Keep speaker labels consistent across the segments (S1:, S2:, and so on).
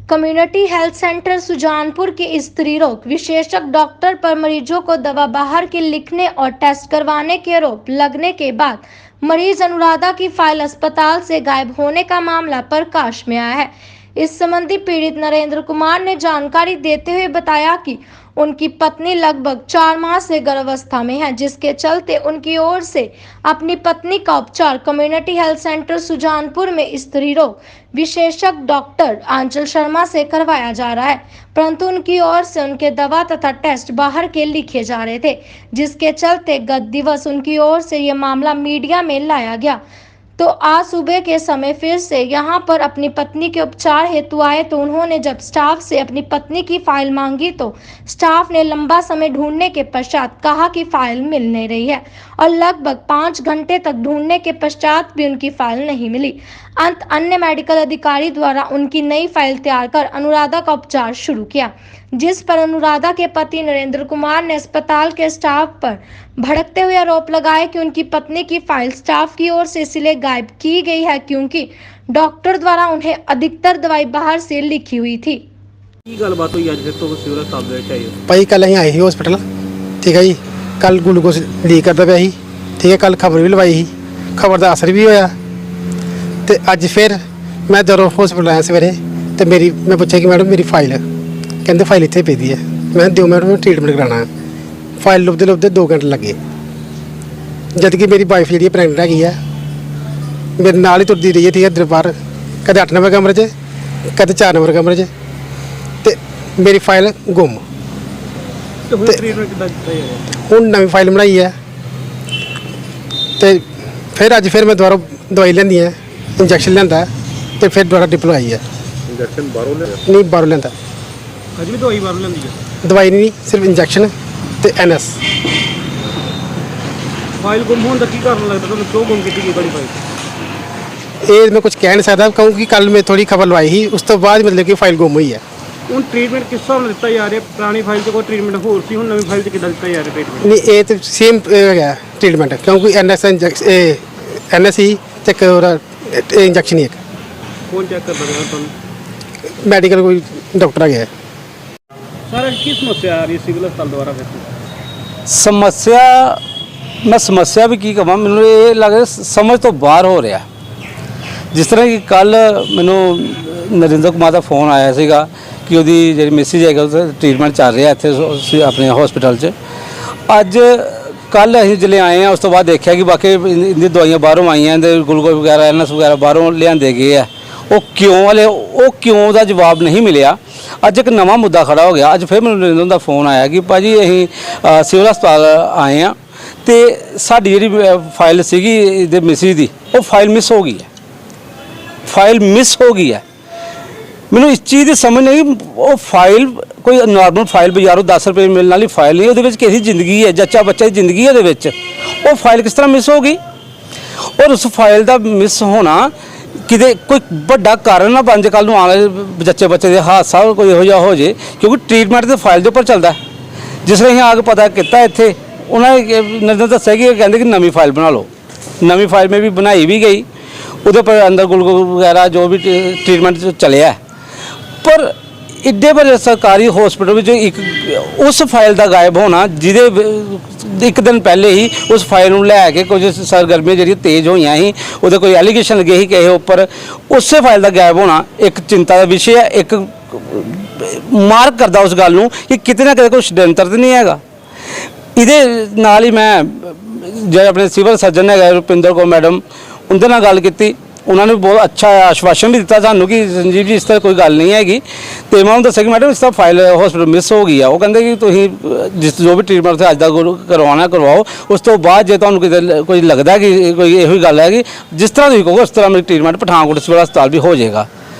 S1: Community health centre Sujanpur के स्त्री रोग विशेषज्ञ डॉक्टर पर मरीजों को दवा बाहर की लिखने और टेस्ट करवाने के आरोप लगने के बाद मरीज अनुराधा की फाइल अस्पताल से गायब होने का मामला प्रकाश में आया है। इस संबंधी पीड़ित नरेंद्र कुमार ने जानकारी देते हुए बताया कि उनकी पत्नी लगभग 4 माह से गर्भावस्था में है, जिसके चलते उनकी ओर से अपनी पत्नी का उपचार कम्युनिटी हेल्थ सेंटर सुजानपुर में स्त्री रोग विशेषज्ञ डॉक्टर आंचल शर्मा से करवाया जा रहा है, परंतु उनकी ओर से उनके दवा तथा टेस्ट बाहर के लिखे जा रहे थे, जिसके चलते गत दिवस उनकी ओर से यह मामला मीडिया में लाया गया। तो आज सुबह के समय फिर से यहां पर अपनी पत्नी के उपचार हेतु आए तो उन्होंने जब स्टाफ से अपनी पत्नी की फाइल मांगी तो स्टाफ ने लंबा समय ढूंढने के पश्चात कहा कि फाइल मिल नहीं रही है और लगभग 5 घंटे तक ढूंढने के पश्चात भी उनकी फाइल नहीं मिली। अन्य मेडिकल अधिकारी द्वारा उनकी नई फाइल तैयार कर अनुराधा का उपचार शुरू किया, जिस पर अनुराधा के पति नरेंद्र कुमार ने अस्पताल के स्टाफ पर भड़कते हुए आरोप लगाए कि उनकी पत्नी की फाइल स्टाफ की ओर से इसलिए गायब की गई है क्योंकि डॉक्टर द्वारा उन्हें अधिकतर दवाई बाहर से लिखी हुई थी।
S2: गलबात हुई अज तो सिविल अस्पताल
S3: भाई कल अं आए ही हॉस्पिटल, ठीक है जी। कल ग्लूकोज लीक करता पाया ही, ठीक है। कल खबर भी लवाई ही, खबर का असर भी होया। तो अज फिर मैं जदों हॉस्पिटल आया सवेरे तो मैं पूछा कि मैडम मेरी फाइल, कहते फाइल इतने पी है। मैं दो मैडम ट्रीटमेंट कराना है। फाइल लुबदे लुबदे 2 घंटे लगे, जबकि मेरी वाइफ जी प्रेगनेंट हैगी है, मेरे नाल ही तुरती रही है, ठीक है। दरबार कदे 8 नंबर कमरे च, कदे 4 नंबर कमरे च, तो मेरी फाइल गुम। हूँ नवी फाइल बनाई है तो फिर अज फिर मैं दोबारा दवाई लेंदी है, इंजैक्शन लिया तो फिर दोबारा डिप्लो आई है।
S2: इंजैक्शन बाहरों
S3: नहीं बाहरों लिया,
S2: अज भी दवाई बाहरों लेंदी है।
S3: दवाई नहीं, सिर्फ इंजैक्शन तो NS।
S2: फाइल गुम होने का की कारण लगता है, क्यों गुम की बड़ी फाइल?
S3: ये मैं कुछ कह नहीं सकता क्योंकि कल मैं थोड़ी खबर लवाई ही, उस तो बाद मतलब कि फाइल गुम हुई है।
S2: ਹੁਣ ਟ੍ਰੀਟਮੈਂਟ ਕਿਸ ਹਿਸਾਬ ਨਾਲ ਦਿੱਤਾ ਜਾ ਰਿਹਾ? ਪੁਰਾਣੀ ਫਾਈਲ 'ਚ ਕੋਈ ਟ੍ਰੀਟਮੈਂਟ ਹੋਰ ਸੀ, ਹੁਣ ਨਵੀਂ ਫਾਈਲ 'ਚ ਕਿੱਦਾਂ ਦਿੱਤਾ ਜਾ ਰਿਹਾ ਟ੍ਰੀਟਮੈਂਟ?
S3: नहीं ये तो सेम है ट्रीटमेंट, क्योंकि NS ही तो इंजैक्शन ही एक
S2: ਕੌਣ ਚੈੱਕ ਕਰਦਾ ਰਿਹਾ ਤੁਹਾਨੂੰ?
S3: मेडिकल कोई डॉक्टर आ गया है।
S2: ਸਰ ਕੀ ਸਮੱਸਿਆ ਆ ਰਹੀ ਹੈ ਸਿਵਲ ਹਸਪਤਾਲ ਦੁਆਰਾ ਫਿਰ?
S4: ਸਮੱਸਿਆ ਮੈਂ ਸਮੱਸਿਆ ਵੀ ਕੀ ਕਹਾਂ, ਮੈਨੂੰ ਇਹ ਲੱਗਦਾ ਸਮਝ ਤੋਂ ਬਾਹਰ ਹੋ ਰਿਹਾ। ਜਿਸ ਤਰ੍ਹਾਂ ਕਿ ਕੱਲ ਮੈਨੂੰ ਨਰਿੰਦਰ ਕੁਮਾਰ ਦਾ ਫੋਨ ਆਇਆ ਸੀਗਾ ਕਿ ਉਹਦੀ ਜਿਹੜੀ ਮੈਸੇਜ ਹੈਗਾ ਉਹ ਟ੍ਰੀਟਮੈਂਟ ਚੱਲ ਰਿਹਾ ਇੱਥੇ ਆਪਣੇ ਹਸਪੀਟਲ 'ਚ। ਅੱਜ ਕੱਲ ਅਸੀਂ ਜਿਹੜੇ ਆਏ ਆ ਉਸ ਤੋਂ ਬਾਅਦ ਦੇਖਿਆ ਕਿ ਬਾਕੀ ਇਹਦੀ ਦਵਾਈਆਂ ਬਾਹਰੋਂ ਆਈਆਂ, ਇਹਦੇ ਗਲੂਕੋਜ਼ ਵਗੈਰਾ NS ਵਗੈਰਾ ਬਾਹਰੋਂ ਲਿਆਂਦੇ ਗਏ ਆ। ਉਹ ਕਿਉਂ ਦਾ ਜਵਾਬ ਨਹੀਂ ਮਿਲਿਆ। ਅੱਜ ਇੱਕ ਨਵਾਂ ਮੁੱਦਾ ਖੜਾ ਹੋ ਗਿਆ। ਅੱਜ ਫਿਰ ਮੈਨੂੰ ਨਰਿੰਦਰ ਦਾ ਫੋਨ ਆਇਆ ਕਿ ਭਾਜੀ ਅਸੀਂ ਸਿਵਲ ਹਸਪਤਾਲ ਆਏ ਆ ਅਤੇ ਸਾਡੀ ਜਿਹੜੀ ਫਾਈਲ ਸੀਗੀ ਇਹਦੇ ਮੈਸੇਜ ਦੀ, ਉਹ ਫਾਈਲ ਮਿਸ ਹੋ ਗਈ ਹੈ। ਫਾਈਲ ਮਿਸ ਹੋ ਗਈ ਹੈ। ਮੈਨੂੰ ਇਸ ਚੀਜ਼ ਦੀ ਸਮਝ ਨਹੀਂ, ਉਹ ਫਾਈਲ ਕੋਈ ਨੋਰਮਲ ਫਾਈਲ ਬਾਜ਼ਾਰੋਂ 10 ਰੁਪਏ ਮਿਲਣ ਵਾਲੀ ਫਾਈਲ ਨਹੀਂ, ਉਹਦੇ ਵਿੱਚ ਕਿਸੇ ਜ਼ਿੰਦਗੀ ਹੈ, ਜੱਚਾ ਬੱਚਾ ਦੀ ਜ਼ਿੰਦਗੀ ਉਹਦੇ ਵਿੱਚ। ਉਹ ਫਾਈਲ ਕਿਸ ਤਰ੍ਹਾਂ ਮਿਸ ਹੋ ਗਈ? ਔਰ ਉਸ ਫਾਈਲ ਦਾ ਮਿਸ ਹੋਣਾ ਕਿਤੇ ਕੋਈ ਵੱਡਾ ਕਾਰਨ ਨਾ ਬਣ ਜੇ ਕੱਲ੍ਹ ਨੂੰ ਆਉਣ ਵਾਲੇ ਜੱਚੇ ਬੱਚੇ ਦੇ ਹਾਦਸਾ ਕੋਈ ਇਹੋ ਜਿਹਾ ਹੋ ਜੇ, ਕਿਉਂਕਿ ਟ੍ਰੀਟਮੈਂਟ ਦੇ ਫਾਈਲ ਦੇ ਉੱਪਰ ਚੱਲਦਾ। ਜਿਸ ਤਰ੍ਹਾਂ ਅਸੀਂ ਆ ਕੇ ਪਤਾ ਕੀਤਾ ਇੱਥੇ, ਉਹਨਾਂ ਨੇ ਨਰਿੰਦਰ ਦੱਸਿਆ ਕਿ ਕਹਿੰਦੇ ਕਿ ਨਵੀਂ ਫਾਈਲ ਬਣਾ ਲਓ। ਨਵੀਂ ਫਾਈਲ ਮੈਂ ਵੀ ਬਣਾਈ ਵੀ ਗਈ, ਉਹਦੇ ਪਰ ਅੰਦਰ ਗਲੂਕੋਜ਼ ਵਗੈਰਾ ਜੋ ਵੀ ਟ੍ਰੀਟਮੈਂਟ ਚੱਲਿਆ। ਪਰ ਇੱਡੇ ਵੱਡੇ ਸਰਕਾਰੀ ਹਸਪੀਟਲ ਵਿੱਚ ਇੱਕ ਉਸ ਫਾਈਲ ਦਾ ਗਾਇਬ ਹੋਣਾ, ਜਿਹਦੇ ਇੱਕ ਦਿਨ ਪਹਿਲੇ ਹੀ ਉਸ ਫਾਈਲ ਨੂੰ ਲੈ ਕੇ ਕੁਝ ਸਰਗਰਮੀਆਂ ਜਿਹੜੀਆਂ ਤੇਜ਼ ਹੋਈਆਂ ਸੀ, ਉਹਦੇ ਕੋਈ ਐਲੀਗੇਸ਼ਨ ਲੱਗੇ ਸੀ ਕਿਸੇ ਉੱਪਰ, ਉਸੇ ਫਾਈਲ ਦਾ ਗਾਇਬ ਹੋਣਾ ਇੱਕ ਚਿੰਤਾ ਦਾ ਵਿਸ਼ੇ ਹੈ। ਇੱਕ ਮਾਰਕ ਕਰਦਾ ਉਸ ਗੱਲ ਨੂੰ ਕਿ ਕਿਤੇ ਨਾ ਕਿਤੇ ਕੋਈ ਸ਼ਡਿਅੰਤਰ ਤਾਂ ਨਹੀਂ ਹੈਗਾ। ਇਹਦੇ ਨਾਲ ਹੀ ਮੈਂ ਜਿਹੜੇ ਆਪਣੇ ਸਿਵਲ ਸਰਜਨ ਹੈਗਾ ਰੁਪਿੰਦਰ ਕੌਰ ਮੈਡਮ, ਉਹਦੇ ਨਾਲ ਗੱਲ ਕੀਤੀ। ਉਹਨਾਂ ਨੇ ਬਹੁਤ ਅੱਛਾ ਆਸ਼ਵਾਸਨ ਵੀ ਦਿੱਤਾ ਸਾਨੂੰ ਕਿ ਸੰਜੀਵ ਜੀ ਇਸ ਤਰ੍ਹਾਂ ਕੋਈ ਗੱਲ ਨਹੀਂ ਹੈਗੀ। ਅਤੇ ਮੈਂ ਉਹਨੂੰ ਦੱਸਿਆ ਕਿ ਮੈਡਮ ਇਸ ਤਰ੍ਹਾਂ ਫਾਈਲ ਹਸਪੀਟਲ ਮਿਸ ਹੋ ਗਈ ਆ। ਉਹ ਕਹਿੰਦੇ ਕਿ ਤੁਸੀਂ ਜੋ ਵੀ ਟ੍ਰੀਟਮੈਂਟ ਉੱਥੇ ਅੱਜ ਦਾ ਕਰਵਾਉਣਾ ਕਰਵਾਓ, ਉਸ ਤੋਂ ਬਾਅਦ ਜੇ ਤੁਹਾਨੂੰ ਕਿਤੇ ਕੋਈ ਲੱਗਦਾ ਕਿ ਕੋਈ ਇਹੋ ਹੀ ਗੱਲ ਹੈ ਕਿ ਜਿਸ ਤਰ੍ਹਾਂ ਤੁਸੀਂ ਕਹੋਗੇ ਉਸ ਤਰ੍ਹਾਂ ਮੇਰੀ ਟ੍ਰੀਟਮੈਂਟ ਪਠਾਨਕੋਟ ਸਿਵਲ ਹਸਪਤਾਲ ਵੀ ਹੋ ਜਾਏਗਾ।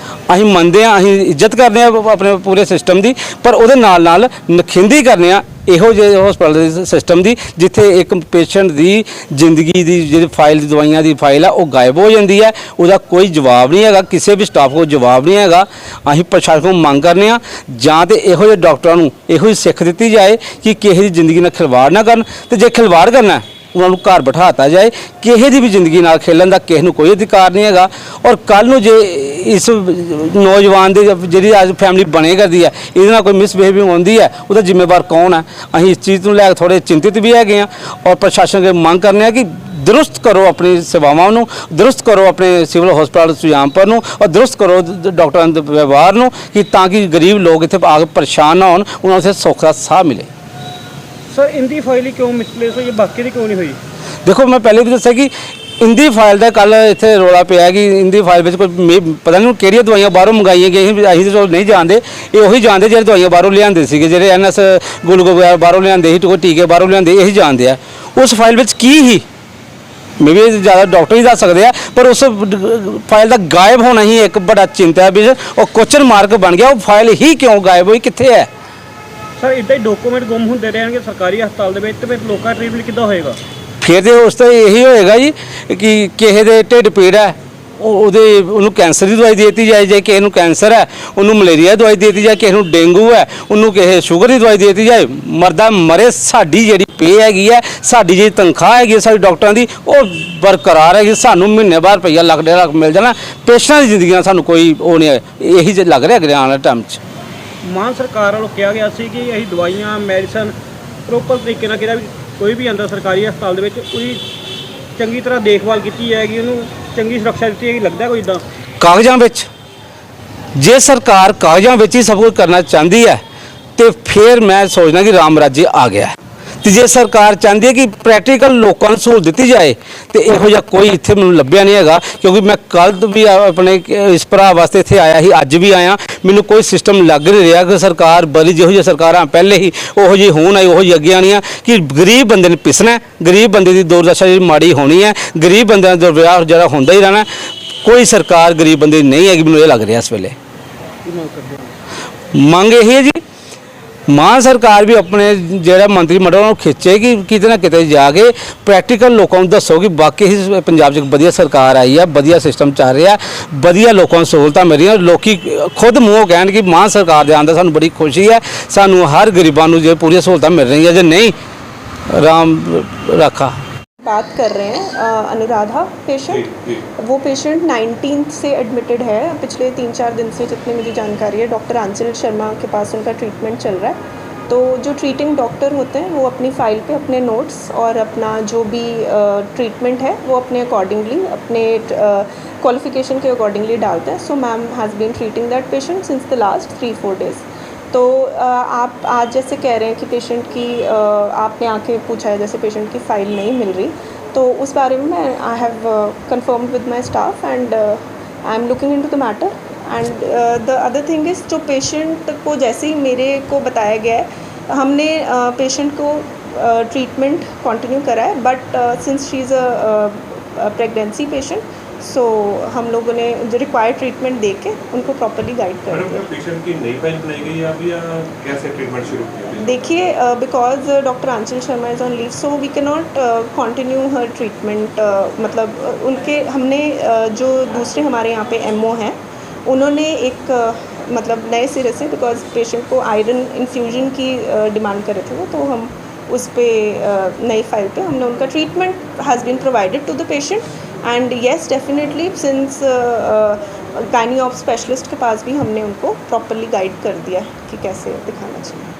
S4: ਅਸੀਂ ਮੰਨਦੇ ਹਾਂ, ਅਸੀਂ ਇੱਜ਼ਤ ਕਰਦੇ ਹਾਂ ਆਪਣੇ ਪੂਰੇ ਸਿਸਟਮ ਦੀ, ਪਰ ਉਹਦੇ ਨਾਲ ਨਾਲ ਨਖਿੰਦੀ ਕਰਨੇ ਆ ਇਹੋ ਜਿਹੇ ਹਸਪਤਾਲ ਦੇ ਸਿਸਟਮ ਦੀ ਜਿੱਥੇ ਇੱਕ ਪੇਸ਼ੈਂਟ ਦੀ ਜ਼ਿੰਦਗੀ ਦੀ ਜਿਹੜੀ ਫਾਈਲ, ਦਵਾਈਆਂ ਦੀ ਫਾਈਲ ਆ ਉਹ ਗਾਇਬ ਹੋ ਜਾਂਦੀ ਹੈ। ਉਹਦਾ ਕੋਈ ਜਵਾਬ ਨਹੀਂ ਹੈਗਾ, ਕਿਸੇ ਵੀ ਸਟਾਫ ਕੋਲ ਜਵਾਬ ਨਹੀਂ ਹੈਗਾ। ਅਸੀਂ ਪ੍ਰਸ਼ਾਸਨ ਕੋਲ ਮੰਗ ਕਰਨੇ ਆ ਜਾਂ ਤਾਂ ਇਹੋ ਜਿਹੇ ਡਾਕਟਰਾਂ ਨੂੰ ਇਹੋ ਹੀ ਸਿੱਖ ਦਿੱਤੀ ਜਾਏ ਕਿ ਕਿਸੇ ਦੀ ਜ਼ਿੰਦਗੀ ਨਾਲ ਖਿਲਵਾੜ ਨਾ ਕਰਨ, ਅਤੇ ਜੇ ਖਿਲਵਾੜ ਕਰਨਾ ਉਹਨਾਂ ਨੂੰ ਘਰ ਬਿਠਾਤਾ ਜਾਏ। ਕਿਸੇ ਦੀ ਵੀ ਜ਼ਿੰਦਗੀ ਨਾਲ ਖੇਲਣ ਦਾ ਕਿਸੇ ਨੂੰ ਕੋਈ ਅਧਿਕਾਰ ਨਹੀਂ ਹੈਗਾ। ਔਰ ਕੱਲ ਨੂੰ ਜੇ ਇਸ ਨੌਜਵਾਨ ਦੀ ਜਿਹੜੀ ਅੱਜ ਫੈਮਿਲੀ ਬਣੇ ਕਰਦੀ ਹੈ, ਇਹਦੇ ਨਾਲ ਕੋਈ ਮਿਸਬਿਹੇਵਿੰਗ ਹੁੰਦੀ ਹੈ, ਉਹਦਾ ਜ਼ਿੰਮੇਵਾਰ ਕੌਣ ਹੈ? ਅਸੀਂ ਇਸ ਚੀਜ਼ ਨੂੰ ਲੈ ਕੇ ਥੋੜ੍ਹੇ ਚਿੰਤਿਤ ਵੀ ਹੈਗੇ ਹਾਂ ਔਰ ਪ੍ਰਸ਼ਾਸਨ ਅੱਗੇ ਮੰਗ ਕਰਨੇ ਆ ਕਿ दुरुस्त करो अपनी सेवावां नूं, दुरुस्त करो अपने सिविल हस्पताल सुजानपुर नूं और दुरुस्त करो डॉक्टरां दे व्यवहार नूं कि ताकि गरीब लोग इत्थे आके परेशान ना होण, उन्हां नूं सौख दा साह मिले।
S2: सर इंदी फाइल ही क्यों मिसप्लेस हुई, बाकी दी क्यों नहीं हुई?
S4: देखो मैं पहले भी दस्सिया कि इंदी फाइल का कल इत्थे रौला पिया कि इंदी फाइल में कोई पता नहीं किहड़ियां दवाइयां बाहरों मंगाई गई, असीं तो नहीं जानते, ये उही जानते ਜਿਹੜੇ दवाइयां बाहरों लिआंदे सीगे, ਜਿਹੜੇ NS ग्लूको वगैरह बाहरों लिआंदे ਸੀ, कोई टीके बाहरों लिआंदे, यही जानते हैं उस फाइल में की ही मे भी ज़्यादा डॉक्टर ही दस सकते हैं, पर उस फाइल का गायब होना ही एक बड़ा चिंता है विषय और क्वेश्चन मार्क बन गया। वो फाइल ही क्यों गायब हुई, कित्थे है?
S2: सर इदा ही डॉक्यूमेंट गुम होंदे रहणगे सरकारी हस्पताल दे विच, ते फिर लोकां दा ट्रीटमेंट किद्दां होएगा?
S4: फिर तो उस तो यही होएगा जी कि किसी दे ढिड पीड़ है ਉਹਨੂੰ ਕੈਂਸਰ ਦੀ ਦਵਾਈ ਦੇਤੀ ਜਾਏ, ਜੇ ਕਿਸੇ ਨੂੰ ਕੈਂਸਰ ਹੈ ਉਹਨੂੰ ਮਲੇਰੀਆ ਦੀ ਦਵਾਈ ਦੇਤੀ ਜਾਏ, ਕਿਸੇ ਨੂੰ ਡੇਂਗੂ ਹੈ ਉਹਨੂੰ ਕਿਸੇ ਸ਼ੂਗਰ ਦੀ ਦਵਾਈ ਦੇਤੀ ਜਾਏ, ਮਰਦਾ ਮਰੇ। ਸਾਡੀ ਜਿਹੜੀ ਪੇ ਹੈਗੀ ਹੈ, ਸਾਡੀ ਜਿਹੜੀ ਤਨਖਾਹ ਹੈਗੀ ਹੈ ਸਾਡੀ ਡਾਕਟਰਾਂ ਦੀ, ਉਹ ਬਰਕਰਾਰ ਹੈਗੀ। ਸਾਨੂੰ ਮਹੀਨੇ ਬਾਅਦ ਰੁਪਈਆ ਲੱਖ 1.5 ਲੱਖ ਮਿਲ ਜਾਣਾ, ਪੇਸ਼ੈਂਟਾਂ ਦੀ ਜ਼ਿੰਦਗੀਆਂ ਸਾਨੂੰ ਕੋਈ ਉਹ ਨਹੀਂ ਹੈ। ਇਹੀ ਜੇ ਲੱਗ ਰਿਹਾ ਅਗਲੇ ਆਉਣ ਵਾਲੇ ਟਾਈਮ 'ਚ।
S2: ਮਾਨ ਸਰਕਾਰ ਵੱਲੋਂ ਕਿਹਾ ਗਿਆ ਸੀ ਕਿ ਅਸੀਂ ਦਵਾਈਆਂ ਮੈਡੀਸਨ ਪ੍ਰੋਪਰ ਤਰੀਕੇ ਨਾਲ ਕਿਹਾ ਵੀ ਕੋਈ ਵੀ ਆਂਦਾ ਸਰਕਾਰੀ ਹਸਪਤਾਲ ਦੇ ਵਿੱਚ ਉਹਦੀ ਚੰਗੀ ਤਰ੍ਹਾਂ ਦੇਖਭਾਲ ਕੀਤੀ ਜਾਏਗੀ, ਉਹਨੂੰ ਚੰਗੀ ਸੁਰੱਖਿਆ ਦਿੱਤੀ ਜਾਏਗੀ। ਲੱਗਦਾ ਕੋਈ ਇਦਾਂ
S4: ਕਾਗਜ਼ਾਂ ਵਿੱਚ ਜੇ ਸਰਕਾਰ ਕਾਗਜ਼ਾਂ ਵਿੱਚ ਹੀ ਸਭ ਕੁਝ ਕਰਨਾ ਚਾਹੁੰਦੀ ਹੈ ਤੇ ਫਿਰ ਮੈਂ ਸੋਚਦਾ ਕਿ ਰਾਮ ਰਾਜੇ ਆ ਗਿਆ। ਤੇ ਜੇ ਸਰਕਾਰ ਚਾਹੁੰਦੀ ਹੈ ਕਿ ਪ੍ਰੈਕਟੀਕਲ ਲੋਕਾਂ ਨੂੰ ਸਹੂਲਤ ਦਿੱਤੀ ਜਾਏ ਤੇ ਇਹੋ ਜਿਹਾ ਕੋਈ ਇੱਥੇ ਮੈਨੂੰ ਲੱਭਿਆ ਨਹੀਂ ਹੈਗਾ। ਕਿਉਂਕਿ ਮੈਂ ਕੱਲ੍ਹ ਵੀ ਆਪਣੇ ਇਸ ਭਰਾ ਵਾਸਤੇ ਇੱਥੇ ਆਇਆ ਸੀ, ਅੱਜ ਵੀ ਆਇਆ, ਮੈਨੂੰ ਕੋਈ ਸਿਸਟਮ ਲੱਗ ਨਹੀਂ ਰਿਹਾ ਕਿ ਸਰਕਾਰ ਬੜੀ ਜਿਹੋ ਜਿਹੀ ਸਰਕਾਰਾਂ ਪਹਿਲੇ ਹੀ ਉਹੋ ਜਿਹੀ ਹੋਣ ਆਈ ਉਹੋ ਜਿਹੀ ਅੱਗੇ ਆਉਣੀਆਂ ਕਿ ਗਰੀਬ ਬੰਦੇ ਨੇ ਪਿਸਣਾ, ਗਰੀਬ ਬੰਦੇ ਦੀ ਦੁਰਦਸ਼ਾ ਜਿਹੜੀ ਮਾੜੀ ਹੋਣੀ ਹੈ, ਗਰੀਬ ਬੰਦਿਆਂ ਦਾ ਦੁਰਵਿਹਾਰ ਜਿਹੜਾ ਹੁੰਦਾ ਹੀ ਰਹਿਣਾ। ਕੋਈ ਸਰਕਾਰ ਗਰੀਬ ਬੰਦੇ ਦੀ ਨਹੀਂ ਹੈਗੀ, ਮੈਨੂੰ ਇਹ ਲੱਗ ਰਿਹਾ ਇਸ ਵੇਲੇ। ਮੰਗ ਇਹ ਹੈ ਜੀ ਮਾਨ ਸਰਕਾਰ ਵੀ ਆਪਣੇ ਜਿਹੜਾ ਮੰਤਰੀ ਮੰਡਲ ਨੂੰ ਖਿੱਚੇ ਕਿ ਕਿਤੇ ਨਾ ਕਿਤੇ ਜਾ ਕੇ ਪ੍ਰੈਕਟੀਕਲ ਲੋਕਾਂ ਨੂੰ ਦੱਸੋ ਕਿ ਵਾਕਈ ਹੀ ਪੰਜਾਬ 'ਚ ਇੱਕ ਵਧੀਆ ਸਰਕਾਰ ਆਈ ਹੈ, ਵਧੀਆ ਸਿਸਟਮ ਚੱਲ ਰਿਹਾ, ਵਧੀਆ ਲੋਕਾਂ ਨੂੰ ਸਹੂਲਤਾਂ ਮਿਲ ਰਹੀਆਂ। ਲੋਕੀ ਖੁਦ ਮੂੰਹੋਂ ਕਹਿਣ ਕਿ ਮਾਨ ਸਰਕਾਰ ਦੇ ਆਉਣ ਦਾ ਸਾਨੂੰ ਬੜੀ ਖੁਸ਼ੀ ਹੈ, ਸਾਨੂੰ ਹਰ ਗਰੀਬਾਂ ਨੂੰ ਜੇ ਪੂਰੀਆਂ ਸਹੂਲਤਾਂ ਮਿਲ ਰਹੀਆਂ, ਜੇ ਨਹੀਂ राम रखा।
S5: बात कर रहे हैं अनुराधा पेशेंट, वो पेशेंट 19 से एडमिटेड है। पिछले 3-4 दिन से जितनी मुझे जानकारी है डॉक्टर आंचल शर्मा के पास उनका ट्रीटमेंट चल रहा है। तो जो ट्रीटिंग डॉक्टर होते हैं वो अपनी फ़ाइल पे अपने नोट्स और अपना जो भी ट्रीटमेंट है वो अपने अकॉर्डिंगली अपने क्वालिफिकेशन के अकॉर्डिंगली डालते हैं। So ma'am has been treating that patient since the last 3-4 days. तो आप आज जैसे कह रहे हैं कि पेशेंट की आपने आके पूछा है जैसे पेशेंट की फ़ाइल नहीं मिल रही, तो उस बारे में मैं I have confirmed with my staff and I am looking into the matter. And the other thing is जो पेशेंट को जैसे ही मेरे को बताया गया है हमने पेशेंट को ट्रीटमेंट कंटिन्यू करा है, but since she is a pregnancy patient so हम लोगों ने जो रिक्वायर्ड ट्रीटमेंट दे के उनको प्रॉपर्ली गाइड कर दिया।
S6: पेशेंट की नई फाइल बनाई गई है या कैसे ट्रीटमेंट शुरू किया?
S5: देखिए because doctor Aanchal Sharma is on leave so we can not continue her treatment. मतलब उनके हमने जो दूसरे हमारे यहाँ पे एमओ हैं उन्होंने एक मतलब नए सिरे से बिकॉज पेशेंट को आयरन इन्फ्यूजन की डिमांड कर रहे थे वो, तो हम उस पर नई फाइल पे हमने उनका treatment has been provided to the patient. And yes definitely since gynae of specialist के पास भी हमने उनको प्रॉपर्ली गाइड कर दिया कि कैसे दिखाना चाहिए।